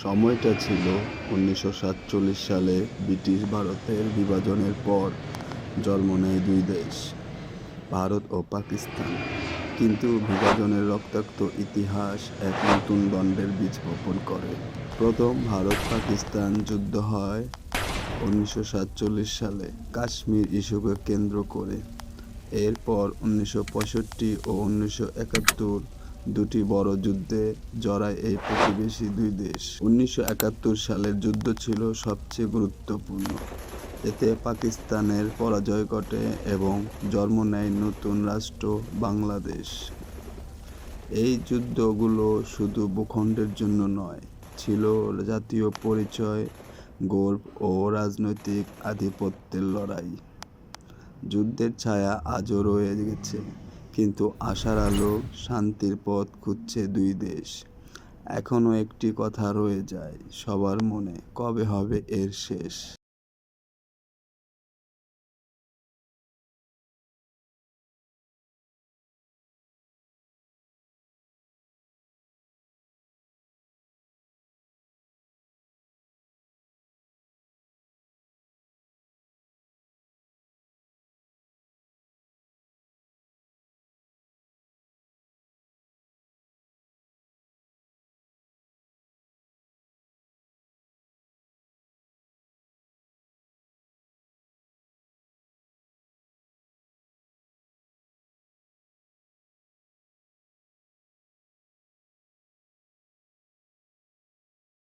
সময়টা ছিল ১৯৪৭ সালে ব্রিটিশ ভারতের বিভাজনের পর জন্ম নেয় দুই দেশ, ভারত ও পাকিস্তান। কিন্তু বিভাজনের রক্তাক্ত ইতিহাস এক নতুন দ্বন্দ্বের বীজ বপন করে। প্রথম ভারত-পাকিস্তান যুদ্ধ হয় ১৯৪৭ সালে কাশ্মীর ইস্যুকে কেন্দ্র করে। এরপর ১৯৬৫ ও ১৯৭১ দুটি বড় যুদ্ধে জড়ায় এই প্রতিবেশী দুই দেশ। ১৯৭১ সালের যুদ্ধ ছিল সবচেয়ে গুরুত্বপূর্ণ। এতে পাকিস্তানের পরাজয় ঘটে এবং জন্ম নেয় নতুন রাষ্ট্র বাংলাদেশ। এই যুদ্ধগুলো শুধু ভূখণ্ডের জন্য নয়, ছিল জাতীয় পরিচয়, গর্ব ও রাজনৈতিক আধিপত্যের লড়াই। যুদ্ধের ছায়া আজও রয়ে গেছে, কিন্তু আশার আলো, শান্তির পথ খুঁজছে দুই দেশ। এখনো একটি কথা রয়ে যায় সবার মনে, কবে হবে এর শেষ?